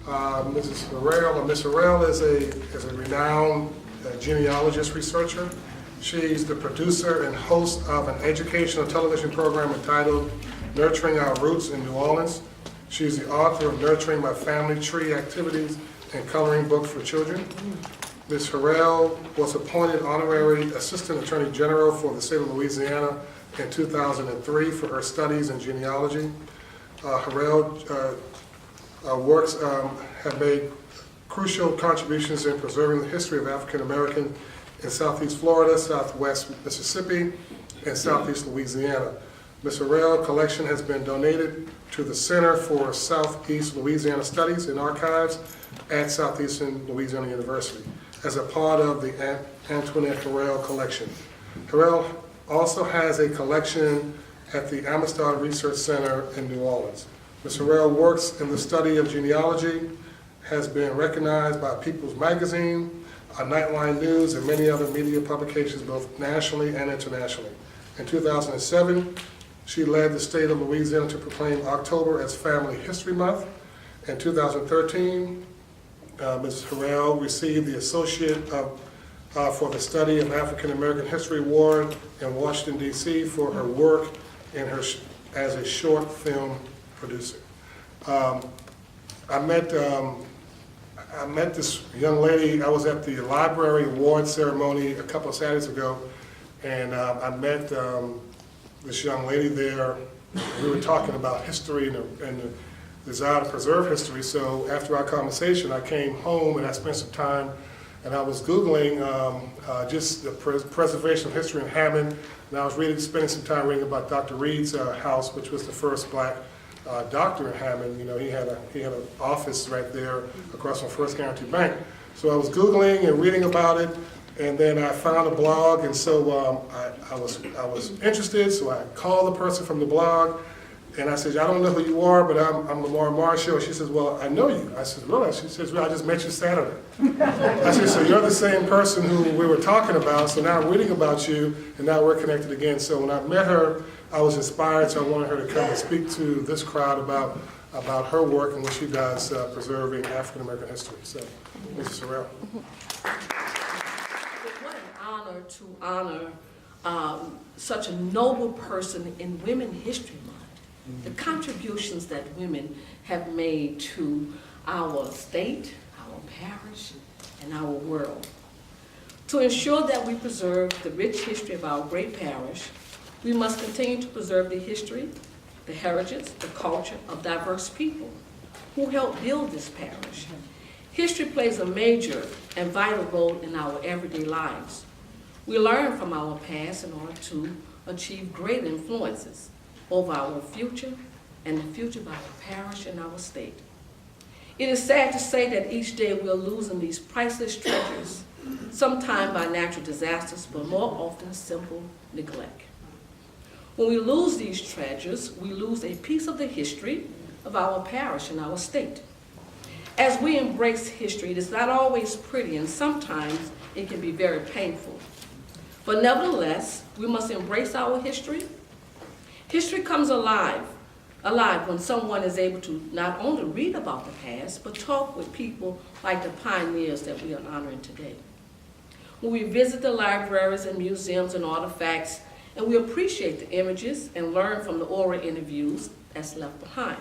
Mrs. Harrell, or Ms. Harrell is a renowned genealogist researcher. She's the producer and host of an educational television program entitled Nurturing Our Roots in New Orleans. She's the author of Nurturing My Family Tree Activities and Coloring Books for Children. Ms. Harrell was appointed Honorary Assistant Attorney General for the state of Louisiana in 2003 for her studies in genealogy. Harrell works have made crucial contributions in preserving the history of African American in Southeast Florida, Southwest Mississippi, and Southeast Louisiana. Ms. Harrell's collection has been donated to the Center for Southeast Louisiana Studies and Archives at Southeastern Louisiana University as a part of the Antoinette Harrell collection. Harrell also has a collection at the Amistad Research Center in New Orleans. Ms. Harrell works in the study of genealogy, has been recognized by People's Magazine, Nightline News, and many other media publications both nationally and internationally. In 2007, she led the state of Louisiana to proclaim October as Family History Month. In 2013, Ms. Harrell received the Associate for the Study of African American History Award in Washington, D.C. for her work in as a short film producer. I met this young lady. I was at the library award ceremony a couple of Saturdays ago, and I met this young lady there. We were talking about history and the desire to preserve history. So after our conversation, I came home and I spent some time, and I was Googling just the preservation of history in Hammond, and I was spending some time reading about Dr. Reed's house, which was the first black doctor in Hammond. You know, he had an office right there across from First Guarantee Bank. So I was Googling and reading about it, and then I found a blog, and so I was interested. So I called the person from the blog, and I said, I don't know who you are, but I'm Lamar Marshall. She says, well, I know you. I said, really? She says, well, I just met you Saturday. I said, so you're the same person who we were talking about, so now I'm reading about you, and now we're connected again. So when I met her, I was inspired, so I wanted her to come and speak to this crowd about her work and what she does preserving African American history. So, Mrs. Harrell. What an honor to honor such a noble person in Women's History Month. The contributions that women have made to our state, our parish, and our world. To ensure that we preserve the rich history of our great parish, we must continue to preserve the history, the heritage, the culture of diverse people who helped build this parish. History plays a major and vital role in our everyday lives. We learn from our past in order to achieve great influences over our future and the future of our parish and our state. It is sad to say that each day we are losing these priceless treasures, sometimes by natural disasters, but more often simple neglect. When we lose these treasures, we lose a piece of the history of our parish and our state. As we embrace history, it is not always pretty, and sometimes it can be very painful. But nevertheless, we must embrace our history. History comes alive when someone is able to not only read about the past, but talk with people like the pioneers that we are honoring today. When we visit the libraries and museums and artifacts, and we appreciate the images and learn from the oral interviews that's left behind.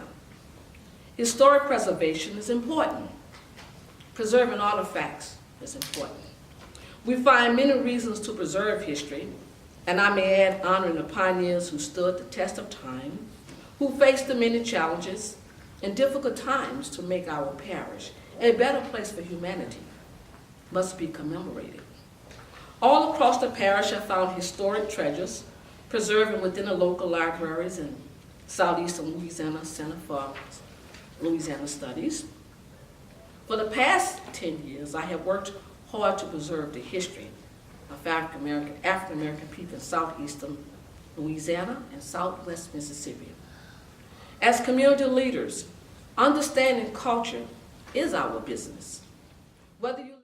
Historic preservation is important. Preserving artifacts is important. We find many reasons to preserve history, and I may add honoring the pioneers who stood the test of time, who faced the many challenges and difficult times to make our parish a better place for humanity, must be commemorated. All across the parish I found historic treasures preserved within the local libraries and Southeastern Louisiana Center for Louisiana Studies. For the past 10 years, I have worked hard to preserve the history of African American people in Southeastern Louisiana and Southwest Mississippi. As community leaders, understanding culture is our business. Whether you